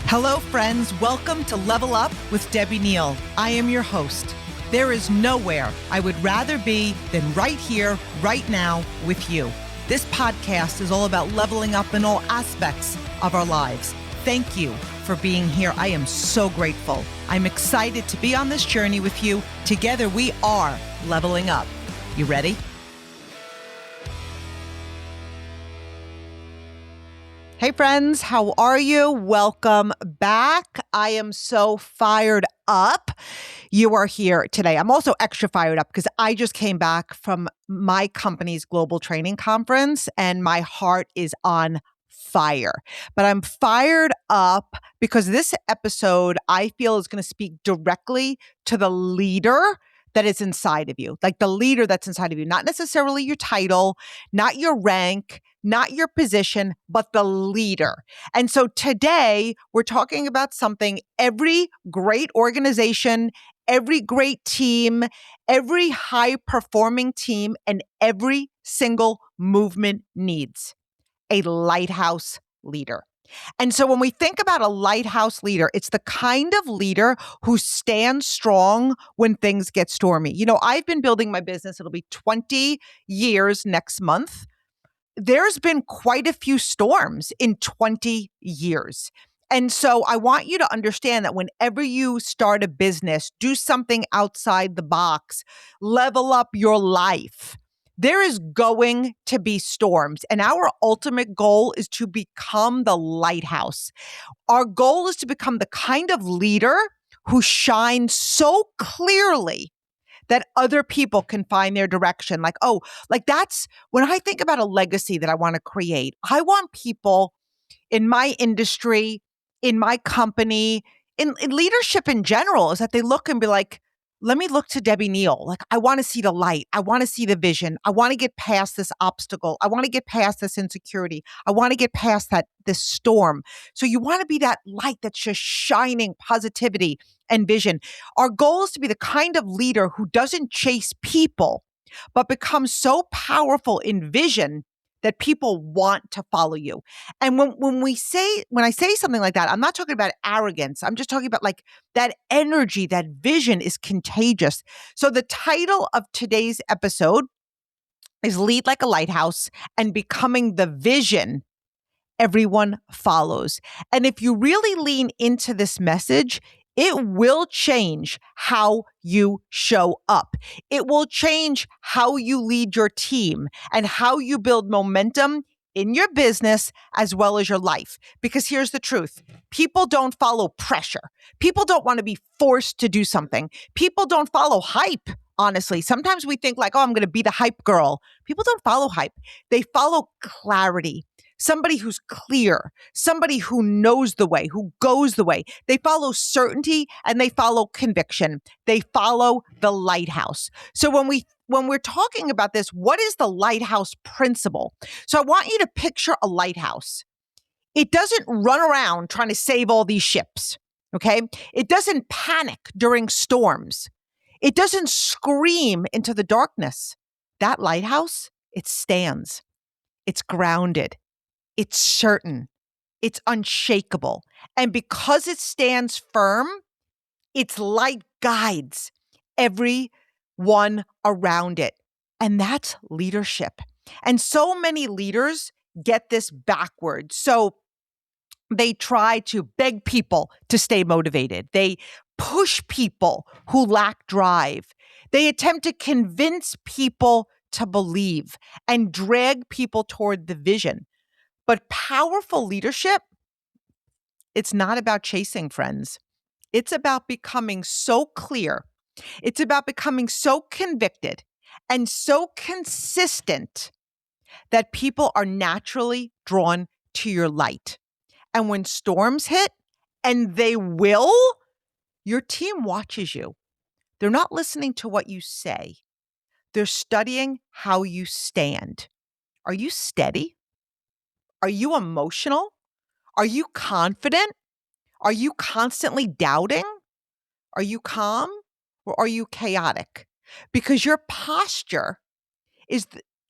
Hello, friends. Welcome to Level Up with Debbie Neal. I am your host. There is nowhere I would rather be than right here, right now with you. This podcast is all about leveling up in all aspects of our lives. Thank you for being here. I am so grateful. I'm excited to be on this journey with you. Together, we are leveling up. You ready? Hey friends, how are you? Welcome back. I am so fired up. You are here today. I'm also extra fired up because I just came back from my company's global training conference and my heart is on fire. But I'm fired up because this episode I feel is going to speak directly to the leader that is inside of you, like the leader that's inside of you, not necessarily your title, not your rank, not your position, but the leader. And so today we're talking about something every great organization, every great team, every high performing team, and every single movement needs a lighthouse leader. And so when we think about a lighthouse leader, it's the kind of leader who stands strong when things get stormy. You know, I've been building my business. It'll be 20 years next month. There's been quite a few storms in 20 years. And so I want you to understand that whenever you start a business, do something outside the box, level up your life, there is going to be storms. And our ultimate goal is to become the lighthouse. Our goal is to become the kind of leader who shines so clearly that other people can find their direction. That's when I think about a legacy that I want to create. I want people in my industry, in my company, in leadership in general, is that they look and be like, let me look to Debbie Neal. Like, I want to see the light. I want to see the vision. I want to get past this obstacle. I want to get past this insecurity. I want to get past this storm. So you want to be that light that's just shining positivity and vision. Our goal is to be the kind of leader who doesn't chase people, but becomes so powerful in vision that people want to follow you. And when I say something like that, I'm not talking about arrogance. I'm just talking about like that energy, that vision is contagious. So the title of today's episode is Lead Like a Lighthouse and Becoming the Vision Everyone Follows. And if you really lean into this message, it will change how you show up. It will change how you lead your team and how you build momentum in your business as well as your life. Because here's the truth. People don't follow pressure. People don't want to be forced to do something. People don't follow hype. Honestly, sometimes we think like, oh, I'm going to be the hype girl. People don't follow hype. They follow clarity. Somebody who's clear, somebody who knows the way, who goes the way. They follow certainty and they follow conviction. They follow the lighthouse. So when we're talking about this, what is the lighthouse principle? So I want you to picture a lighthouse. It doesn't run around trying to save all these ships, okay? It doesn't panic during storms. It doesn't scream into the darkness. That lighthouse, it stands. It's grounded. It's certain. It's unshakable. And because it stands firm, its light guides everyone around it. And that's leadership. And so many leaders get this backwards. So they try to beg people to stay motivated. They push people who lack drive. They attempt to convince people to believe and drag people toward the vision. But powerful leadership, it's not about chasing, friends. It's about becoming so clear. It's about becoming so convicted and so consistent that people are naturally drawn to your light. And when storms hit, and they will, your team watches you. They're not listening to what you say. They're studying how you stand. Are you steady? Are you emotional? Are you confident? Are you constantly doubting? Are you calm or are you chaotic? Because your posture is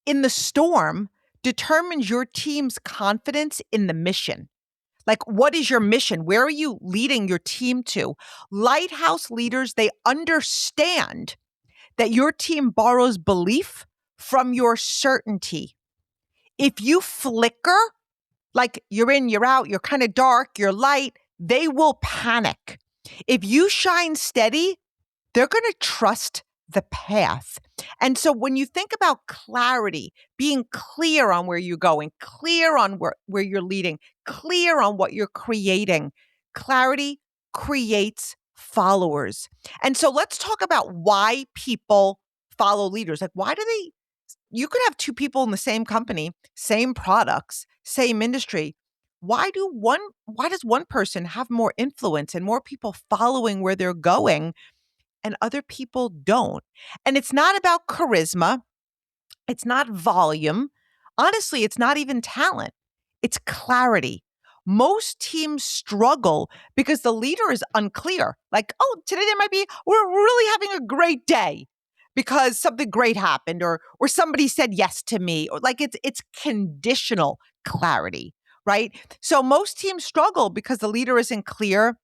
in the storm determines your team's confidence in the mission. Like, what is your mission? Where are you leading your team to? Lighthouse leaders, they understand that your team borrows belief from your certainty. If you flicker, like you're in, you're out, you're kind of dark, you're light, they will panic. If you shine steady, they're going to trust the path. And so when you think about clarity, being clear on where you're going, clear on where you're leading, clear on what you're creating, clarity creates followers. And so let's talk about why people follow leaders. Like, why do they? You could have two people in the same company, same products, same industry. Why does one person have more influence and more people following where they're going and other people don't? And it's not about charisma. It's not volume. Honestly, it's not even talent. It's clarity. Most teams struggle because the leader is unclear. Like, oh, today we're really having a great day because something great happened or somebody said yes to me, or like it's conditional clarity, right? So most teams struggle because the leader isn't clear.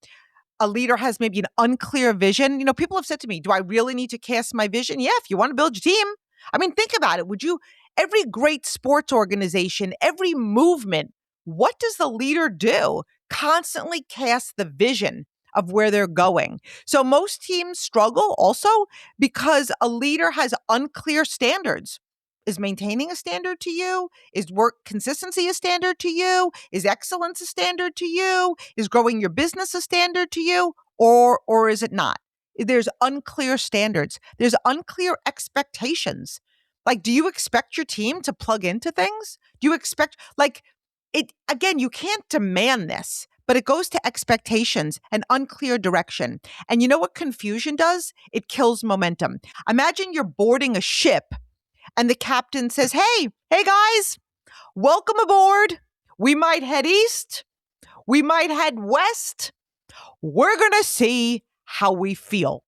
A leader has maybe an unclear vision. You know, people have said to me, do I really need to cast my vision? Yeah, if you want to build your team. I mean, think about it. Every great sports organization, every movement, what does the leader do? Constantly cast the vision of where they're going. So most teams struggle also because a leader has unclear standards. Is maintaining a standard to you? Is work consistency a standard to you? Is excellence a standard to you? Is growing your business a standard to you? Or is it not? There's unclear standards. There's unclear expectations. Like, do you expect your team to plug into things? Do you expect, like, it, again, you can't demand this, but it goes to expectations and unclear direction. And you know what confusion does? It kills momentum. Imagine you're boarding a ship and the captain says, hey guys, welcome aboard. We might head east. We might head west. We're going to see how we feel.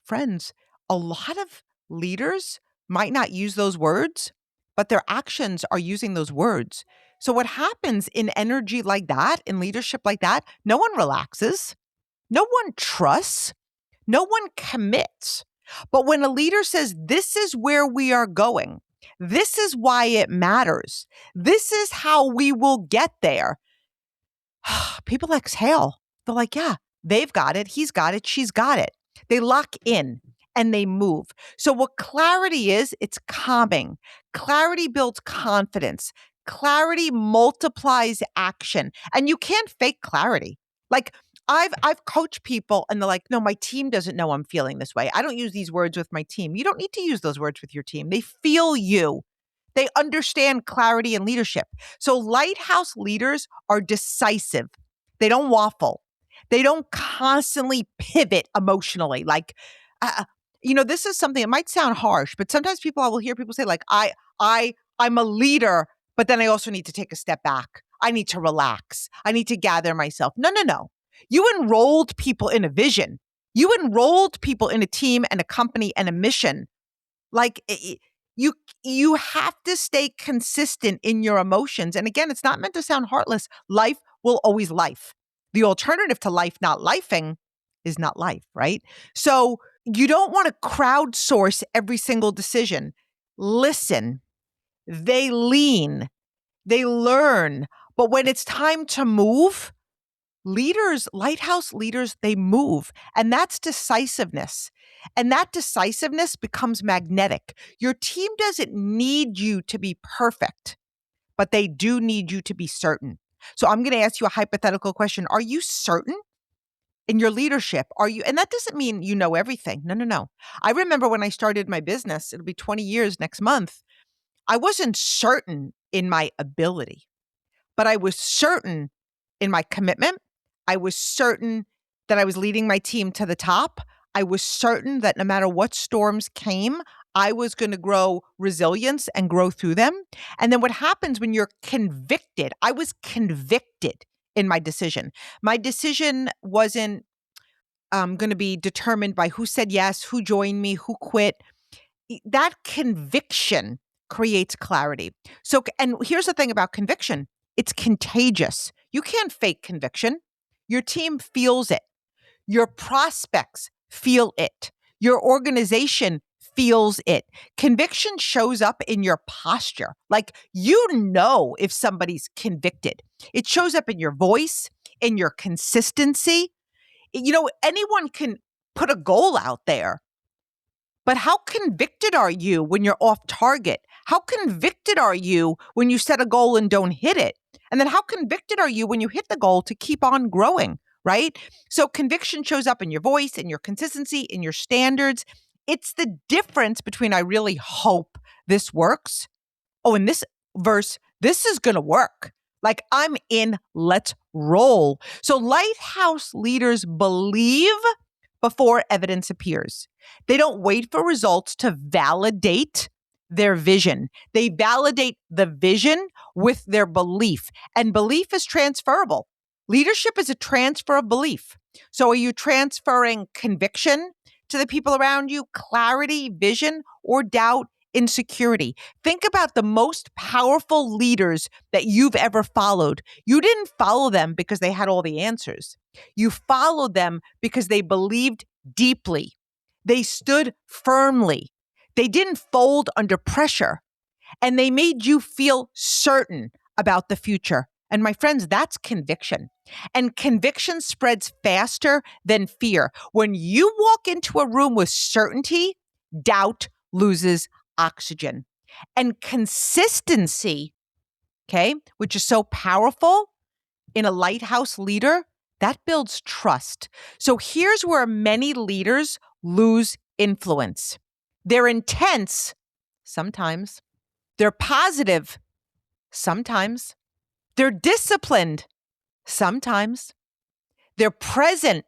Friends, a lot of leaders might not use those words, but their actions are using those words. So what happens in energy like that, in leadership like that, no one relaxes, no one trusts, no one commits. But when a leader says, this is where we are going, this is why it matters, this is how we will get there, people exhale. They're like, yeah, they've got it, he's got it, she's got it. They lock in and they move. So what clarity is, it's calming. Clarity builds confidence. Clarity multiplies action. And you can't fake clarity. Like, I've coached people and they're like, no, my team doesn't know I'm feeling this way. I don't use these words with my team. You don't need to use those words with your team. They feel you. They understand clarity and leadership. So lighthouse leaders are decisive. They don't waffle. They don't constantly pivot emotionally. Like, this is something, it might sound harsh, but sometimes I will hear people say like, I'm a leader, but then I also need to take a step back. I need to relax. I need to gather myself. No. You enrolled people in a vision. You enrolled people in a team and a company and a mission. Like, you have to stay consistent in your emotions. And again, it's not meant to sound heartless. Life will always life. The alternative to life not lifing is not life, right? So you don't want to crowdsource every single decision. Listen, they lean, they learn. But when it's time to move, lighthouse leaders, they move. And that's decisiveness. And that decisiveness becomes magnetic. Your team doesn't need you to be perfect, but they do need you to be certain. So I'm going to ask you a hypothetical question. Are you certain in your leadership? And that doesn't mean you know everything. No. I remember when I started my business, it'll be 20 years next month. I wasn't certain in my ability, but I was certain in my commitment. I was certain that I was leading my team to the top. I was certain that no matter what storms came, I was going to grow resilience and grow through them. And then what happens when you're convicted? I was convicted in my decision. My decision wasn't going to be determined by who said yes, who joined me, who quit. That conviction creates clarity. So, and here's the thing about conviction. It's contagious. You can't fake conviction. Your team feels it. Your prospects feel it. Your organization feels it. Conviction shows up in your posture. Like, you know if somebody's convicted. It shows up in your voice, in your consistency. Anyone can put a goal out there, but how convicted are you when you're off target? How convicted are you when you set a goal and don't hit it? And then how convicted are you when you hit the goal to keep on growing, right? So conviction shows up in your voice, in your consistency, in your standards. It's the difference between I really hope this works. Oh, in this verse, this is going to work. Like, I'm in, let's roll. So lighthouse leaders believe before evidence appears. They don't wait for results to validate their vision. They validate the vision with their belief, and belief is transferable. Leadership is a transfer of belief. So are you transferring conviction to the people around you, clarity, vision, or doubt, insecurity? Think about the most powerful leaders that you've ever followed. You didn't follow them because they had all the answers. You followed them because they believed deeply. They stood firmly. They didn't fold under pressure, and they made you feel certain about the future. And my friends, that's conviction. And conviction spreads faster than fear. When you walk into a room with certainty, doubt loses oxygen. And consistency, okay, which is so powerful in a lighthouse leader, that builds trust. So here's where many leaders lose influence. They're intense sometimes. They're positive sometimes. They're disciplined sometimes. They're present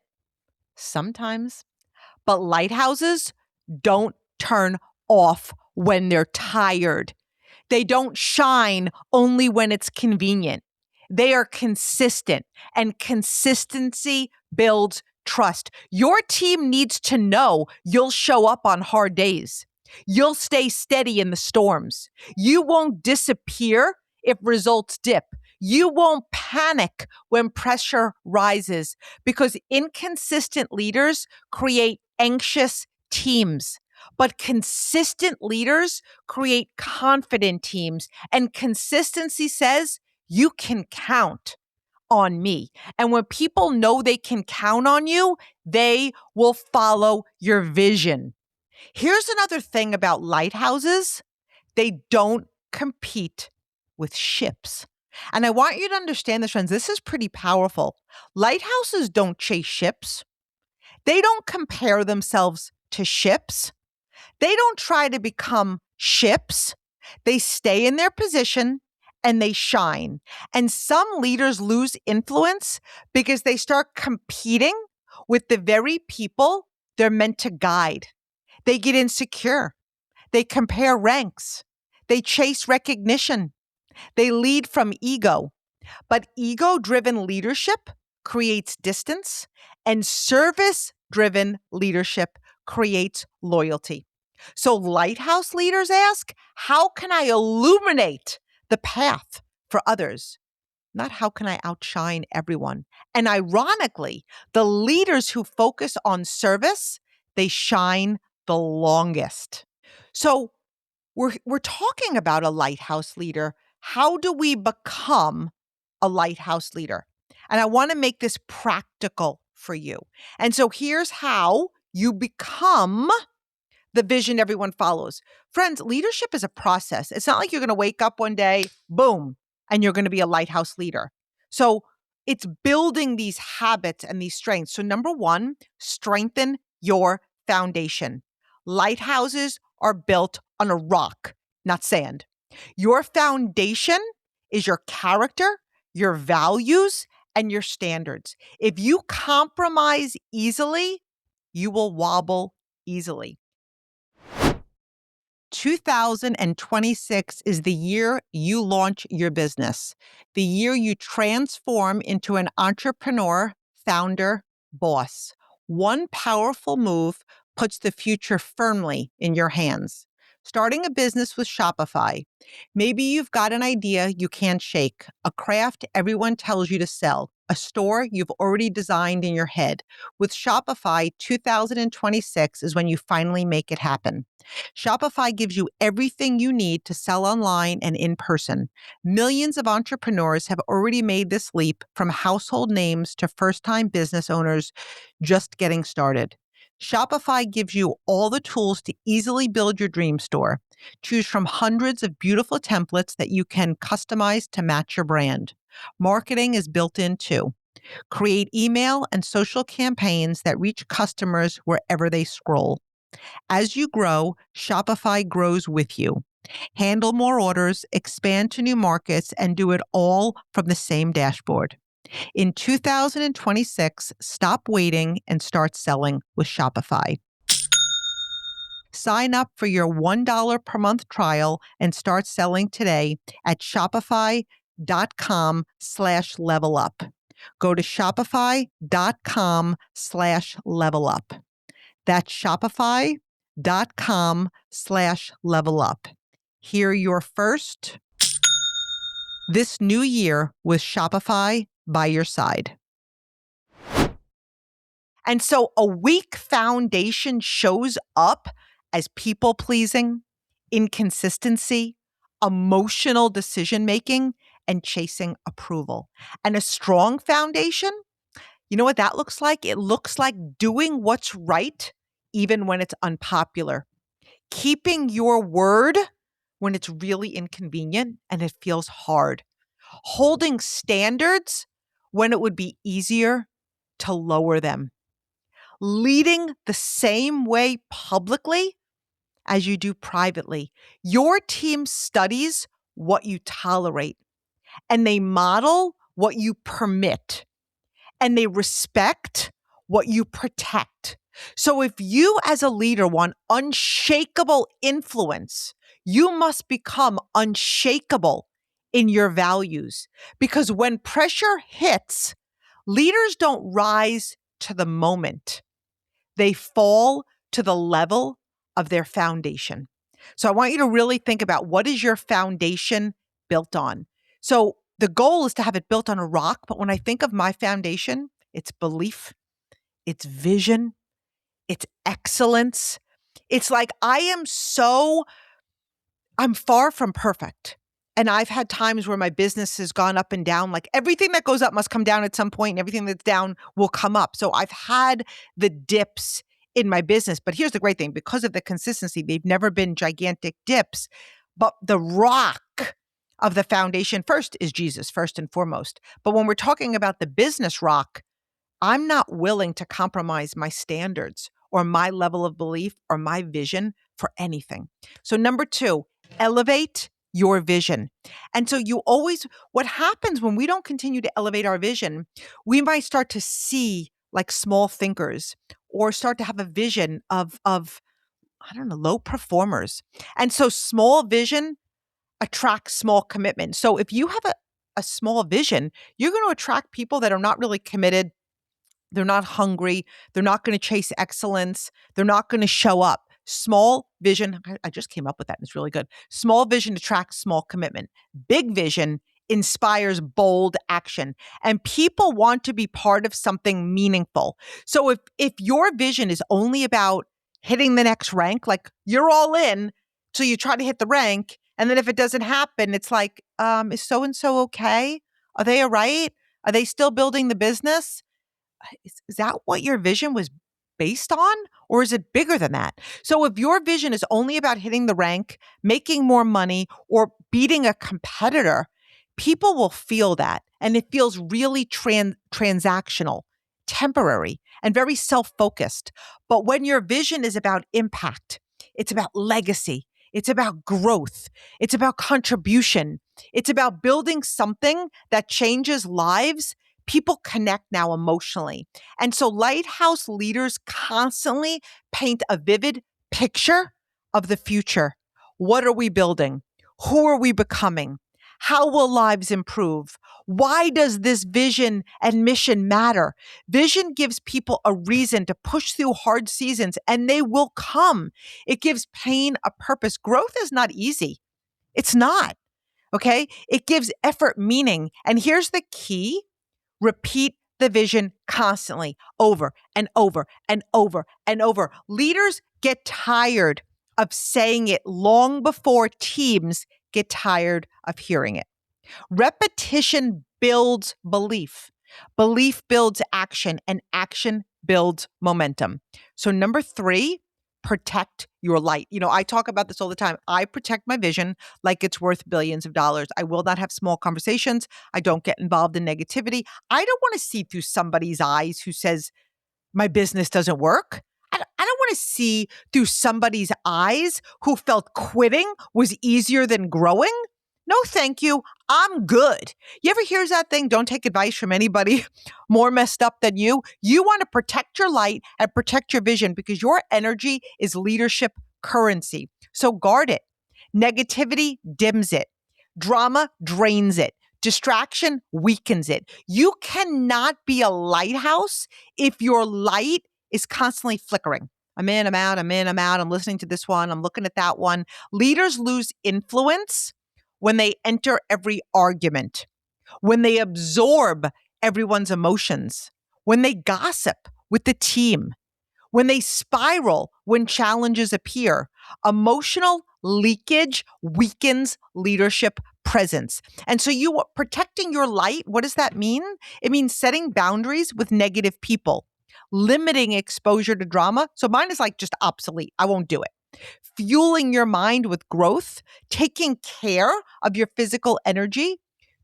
sometimes. But lighthouses don't turn off when they're tired. They don't shine only when it's convenient. They are consistent, and consistency builds trust. Your team needs to know you'll show up on hard days. You'll stay steady in the storms. You won't disappear if results dip. You won't panic when pressure rises, because inconsistent leaders create anxious teams. But consistent leaders create confident teams. And consistency says, you can count on me. And when people know they can count on you, they will follow your vision. Here's another thing about lighthouses. They don't compete with ships. And I want you to understand this, friends. This is pretty powerful. Lighthouses don't chase ships. They don't compare themselves to ships. They don't try to become ships. They stay in their position and they shine. And some leaders lose influence because they start competing with the very people they're meant to guide. They get insecure. They compare ranks. They chase recognition. They lead from ego. But ego-driven leadership creates distance, and service-driven leadership creates loyalty. So lighthouse leaders ask, how can I illuminate the path for others? Not how can I outshine everyone? And ironically, the leaders who focus on service, they shine the longest. So we're talking about a lighthouse leader. How do we become a lighthouse leader? And I want to make this practical for you. And so here's how you become the vision everyone follows. Friends, leadership is a process. It's not like you're going to wake up one day, boom, and you're going to be a lighthouse leader. So it's building these habits and these strengths. So number one, strengthen your foundation. Lighthouses are built on a rock, not sand. Your foundation is your character, your values, and your standards. If you compromise easily, you will wobble easily. 2026 is the year you launch your business, the year you transform into an entrepreneur, founder, boss. One powerful move puts the future firmly in your hands. Starting a business with Shopify. Maybe you've got an idea you can't shake, a craft everyone tells you to sell, a store you've already designed in your head. With Shopify, 2026 is when you finally make it happen. Shopify gives you everything you need to sell online and in person. Millions of entrepreneurs have already made this leap, from household names to first-time business owners just getting started. Shopify gives you all the tools to easily build your dream store. Choose from hundreds of beautiful templates that you can customize to match your brand. Marketing is built in too. Create email and social campaigns that reach customers wherever they scroll. As you grow, Shopify grows with you. Handle more orders, expand to new markets, and do it all from the same dashboard. In 2026, stop waiting and start selling with Shopify. Sign up for your $1 per month trial and start selling today at shopify.com/levelup. Go to shopify.com/levelup. That's shopify.com/levelup. Hear your first this new year with Shopify by your side. And so a weak foundation shows up as people-pleasing, inconsistency, emotional decision-making, and chasing approval. And a strong foundation, you know what that looks like? It looks like doing what's right, even when it's unpopular. Keeping your word when it's really inconvenient and it feels hard. Holding standards when it would be easier to lower them. Leading the same way publicly as you do privately. Your team studies what you tolerate, and they model what you permit, and they respect what you protect. So if you as a leader want unshakable influence, you must become unshakable in your values. Because when pressure hits, leaders don't rise to the moment. They fall to the level of their foundation. So I want you to really think about, what is your foundation built on? So the goal is to have it built on a rock. But when I think of my foundation, it's belief, it's vision, it's excellence. It's like I'm far from perfect. And I've had times where my business has gone up and down. Like, everything that goes up must come down at some point, and everything that's down will come up. So I've had the dips in my business. But here's the great thing. Because of the consistency, they've never been gigantic dips. But the rock of the foundation first is Jesus, first and foremost. But when we're talking about the business rock, I'm not willing to compromise my standards or my level of belief or my vision for anything. So number 2, elevate your vision. And so what happens when we don't continue to elevate our vision, we might start to see like small thinkers, or start to have a vision of low performers. And so small vision attracts small commitment. So if you have a small vision, you're going to attract people that are not really committed. They're not hungry. They're not going to chase excellence. They're not going to show up. Small vision, I just came up with that. And it's really good. Small vision attracts small commitment. Big vision inspires bold action. And people want to be part of something meaningful. So if your vision is only about hitting the next rank, like you're all in, so you try to hit the rank, and then if it doesn't happen, it's like, is so-and-so okay? Are they all right? Are they still building the business? Is that what your vision was based on? Or is it bigger than that? So if your vision is only about hitting the rank, making more money, or beating a competitor, people will feel that. And it feels really transactional, temporary, and very self-focused. But when your vision is about impact, it's about legacy, it's about growth, it's about contribution, it's about building something that changes lives, people connect now emotionally. And so Lighthouse leaders constantly paint a vivid picture of the future. What are we building? Who are we becoming? How will lives improve? Why does this vision and mission matter? Vision gives people a reason to push through hard seasons, and they will come. It gives pain a purpose. Growth is not easy. It's not. Okay. It gives effort meaning. And here's the key: repeat the vision constantly, over and over and over and over. Leaders get tired of saying it long before teams get tired of hearing it. Repetition builds belief. Belief builds action, and action builds momentum. So, number 3, protect your light. I talk about this all the time. I protect my vision like it's worth billions of dollars. I will not have small conversations. I don't get involved in negativity. I don't want to see through somebody's eyes who says my business doesn't work. I don't want to see through somebody's eyes who felt quitting was easier than growing. No, thank you. I'm good. You ever hear that thing? Don't take advice from anybody more messed up than you. You want to protect your light and protect your vision because your energy is leadership currency. So guard it. Negativity dims it. Drama drains it. Distraction weakens it. You cannot be a lighthouse if your light is constantly flickering. I'm in, I'm out, I'm in, I'm out. I'm listening to this one. I'm looking at that one. Leaders lose influence when they enter every argument, when they absorb everyone's emotions, when they gossip with the team, when they spiral when challenges appear. Emotional leakage weakens leadership presence. And so you protecting your light, what does that mean? It means setting boundaries with negative people, limiting exposure to drama. So mine is like just obsolete. I won't do it. Fueling your mind with growth, taking care of your physical energy,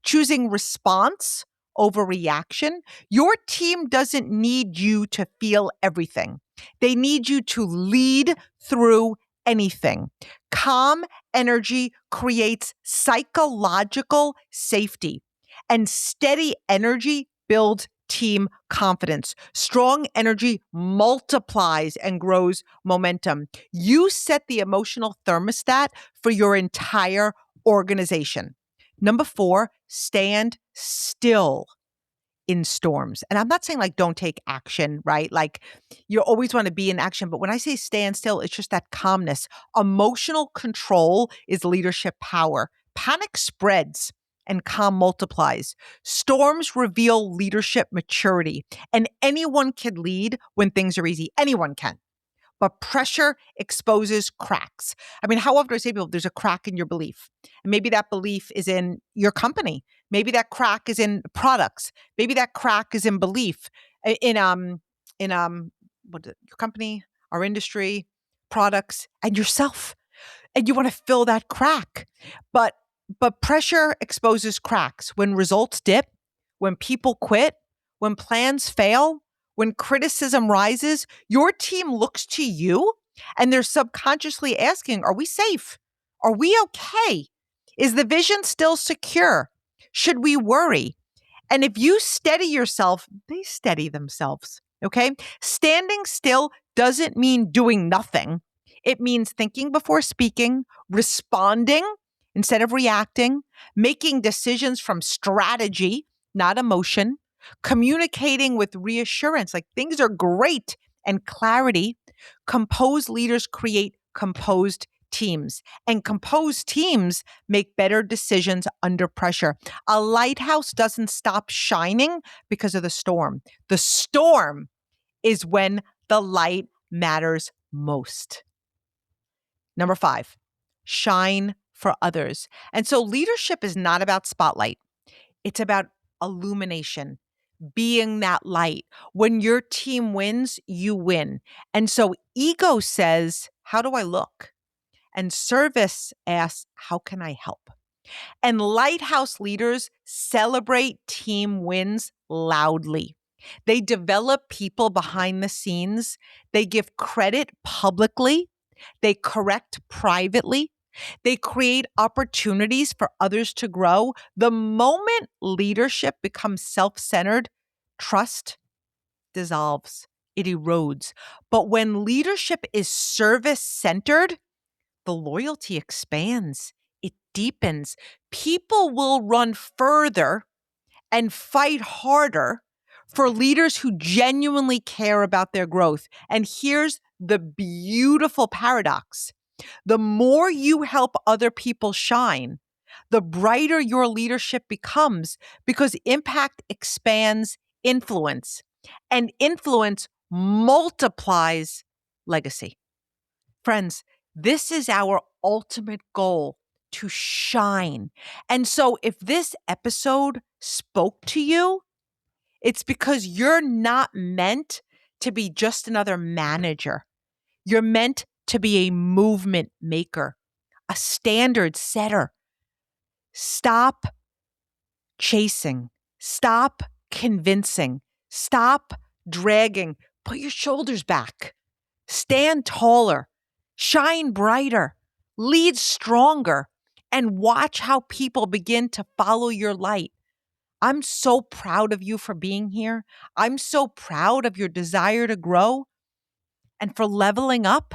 choosing response over reaction. Your team doesn't need you to feel everything. They need you to lead through anything. Calm energy creates psychological safety, and steady energy builds team confidence. Strong energy multiplies and grows momentum. You set the emotional thermostat for your entire organization. Number 4, stand still in storms. And I'm not saying like don't take action, right? Like you always want to be in action. But when I say stand still, it's just that calmness. Emotional control is leadership power. Panic spreads and calm multiplies. Storms reveal leadership maturity. And anyone can lead when things are easy. Anyone can. But pressure exposes cracks. I mean, how often do I say to people, there's a crack in your belief? And maybe that belief is in your company. Maybe that crack is in products. Maybe that crack is in belief in your company, our industry, products, and yourself. And you want to fill that crack. But pressure exposes cracks. When results dip, when people quit, when plans fail, when criticism rises, your team looks to you and they're subconsciously asking, are we safe? Are we okay? Is the vision still secure? Should we worry? And if you steady yourself, they steady themselves. Okay? Standing still doesn't mean doing nothing. It means thinking before speaking, responding instead of reacting, making decisions from strategy, not emotion, communicating with reassurance, like things are great, and clarity. Composed leaders create composed teams, and composed teams make better decisions under pressure. A lighthouse doesn't stop shining because of the storm. The storm is when the light matters most. Number 5, shine for others. And so leadership is not about spotlight. It's about illumination, being that light. When your team wins, you win. And so ego says, how do I look? And service asks, how can I help? And lighthouse leaders celebrate team wins loudly. They develop people behind the scenes. They give credit publicly. They correct privately. They create opportunities for others to grow. The moment leadership becomes self-centered, trust dissolves. It erodes. But when leadership is service-centered, the loyalty expands. It deepens. People will run further and fight harder for leaders who genuinely care about their growth. And here's the beautiful paradox. The more you help other people shine, the brighter your leadership becomes because impact expands influence, and influence multiplies legacy. Friends, this is our ultimate goal, to shine. And so if this episode spoke to you, it's because you're not meant to be just another manager. You're meant to be a movement maker, a standard setter. Stop chasing. Stop convincing. Stop dragging. Put your shoulders back. Stand taller. Shine brighter. Lead stronger. And watch how people begin to follow your light. I'm so proud of you for being here. I'm so proud of your desire to grow and for leveling up.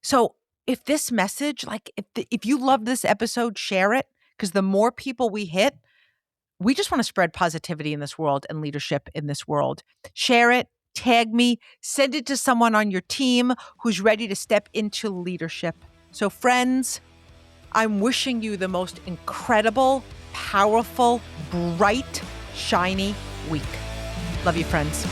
So if this message, if you love this episode, share it, because the more people we hit, we just want to spread positivity in this world and leadership in this world. Share it, tag me, send it to someone on your team who's ready to step into leadership. So friends, I'm wishing you the most incredible, powerful, bright, shiny week. Love you, friends.